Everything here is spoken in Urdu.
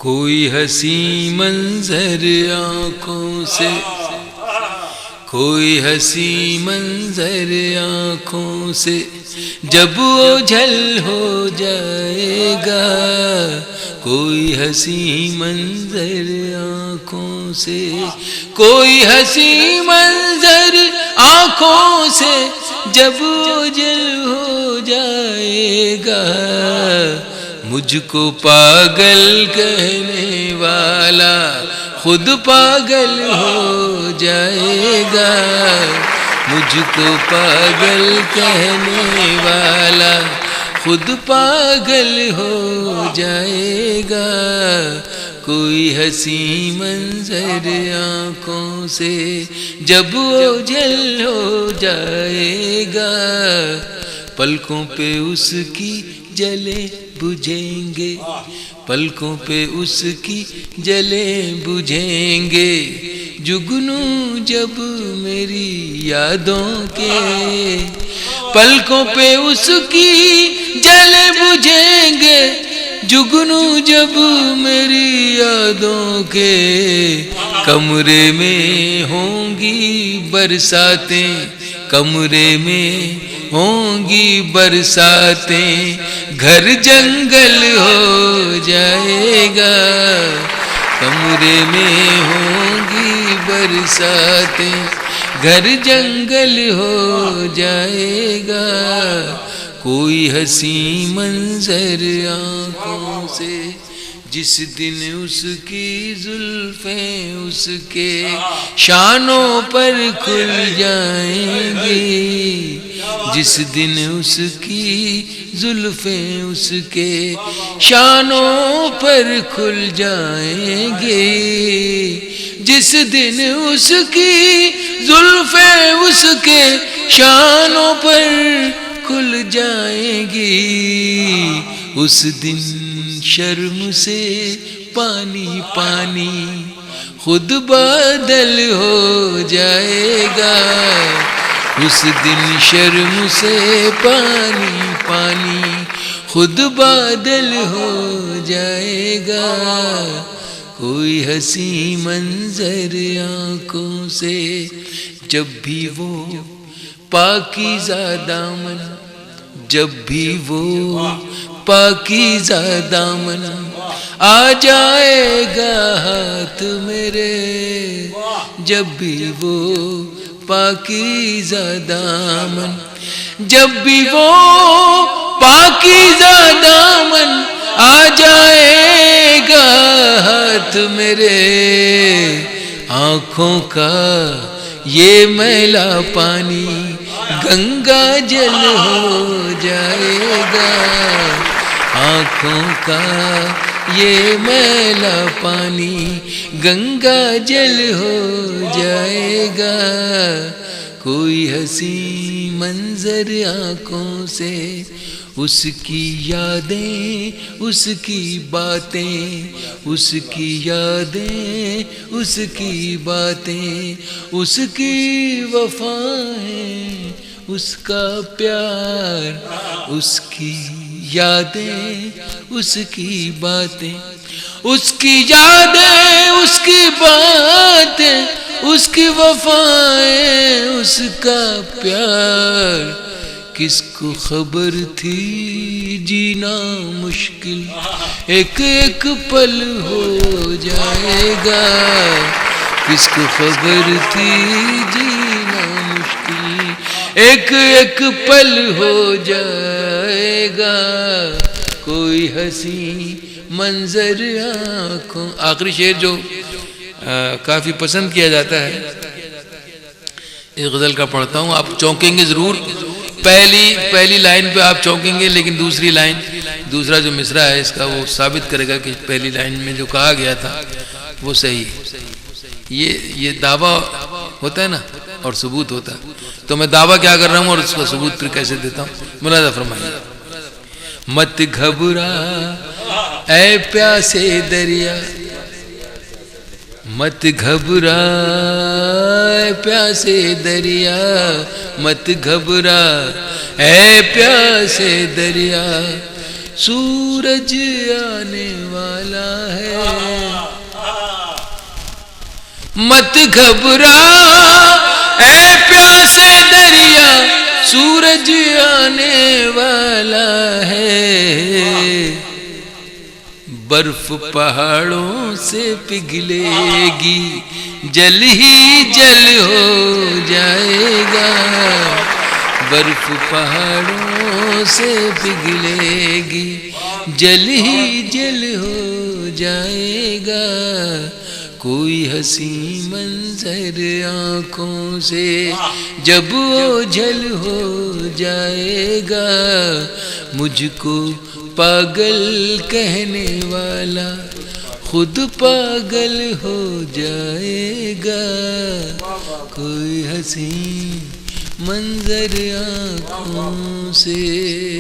کوئی حسین منظر آنکھوں سے، کوئی حسین منظر آنکھوں سے جب اوجھل ہو جائے گا، کوئی حسین منظر آنکھوں سے، کوئی حسین منظر آنکھوں سے جب اوجھل ہو جائے گا، مجھ کو پاگل کہنے والا خود پاگل ہو جائے گا، مجھ کو پاگل کہنے والا خود پاگل ہو جائے گا، کوئی حسین منظر آنکھوں سے جب اوجھل ہو جائے گا، پلکوں پہ اس کی جلیں بجھیں گے، پلکوں پہ اس کی جلیں بجھیں گے، جگنو جب میری یادوں کے، پلکوں پہ اس کی جلیں بجھیں گے، جگنو جب میری یادوں کے، کمرے میں ہوں گی برساتیں، کمرے میں ہوں گی برساتیں، گھر جنگل ہو جائے گا، کمرے میں ہوں گی برساتیں، گھر جنگل ہو جائے گا، کوئی حسین منظر آنکھوں سے، جس دن اس کی زلفیں اس کے شانوں پر کھل جائیں گی، جس دن اس کی زلفیں اس کے شانوں پر کھل جائیں گے، جس دن اس کی زلفیں اس کے شانوں پر کھل جائیں گی، اس دن شرم سے پانی پانی خود بادل ہو جائے گا، اس دن شرم سے پانی پانی خود بادل ہو جائے گا، کوئی حسین منظر آنکھوں سے جب بھی وہ پاکیزہ دامن، جب بھی وہ پاکیزہ دامن آ جائے گا ہاتھ میرے، جب بھی وہ پاکیزہ دامن، جب بھی وہ پاکیزہ دامن آ جائے گا ہاتھ میرے، آنکھوں کا یہ میلا پانی گنگا جل ہو جائے گا، آنکھوں کا یہ میلا پانی گنگا جل ہو جائے گا، کوئی حسین منظر آنکھوں سے، اس کی یادیں اس کی باتیں، اس کی یادیں اس کی باتیں، اس کی وفائیں اس کا پیار، اس کی یادیں اس کی باتیں، اس کی یادیں اس کی باتیں، اس کی وفائیں اس کا پیار، کس کو خبر تھی جینا مشکل ایک ایک پل ہو جائے گا، کس کو خبر تھی جینا مشکل ایک ایک پل ہو جائے گا، کوئی حسین منظر آنکھوں۔ آخری شعر جو کافی پسند کیا جاتا ہے، اس غزل کا پڑھتا ہوں، آپ چونکیں گے ضرور، پہلی لائن پہ آپ چونکیں گے، لیکن دوسری لائن، دوسرا جو مصرع ہے اس کا وہ ثابت کرے گا کہ پہلی لائن میں جو کہا گیا تھا وہ صحیح ہے۔ یہ دعویٰ ہوتا ہے نا اور ثبوت ہوتا ہے، تو میں دعویٰ کیا کر رہا ہوں اور اس کا ثبوت پھر کیسے دیتا ہوں، ملاحظہ فرمائیے۔ مت گھبرا اے پیاسے دریا، مت گھبرا اے پیاسے دریا، مت گھبرا اے پیاسے دریا، سورج آنے والا ہے. مت گھبرا اے پیاسے دریا سورج آنے والا ہے. برف پہاڑوں سے پگھلے گی جل ہی جل ہو جائے گا. برف پہاڑوں سے پگھلے گی جل ہی جل ہو جائے گا. کوئی حسین منظر آنکھوں سے جب اوجھل ہو جائے گا. مجھ کو پاگل کہنے والا خود پاگل ہو جائے گا. کوئی حسین منظر آنکھوں سے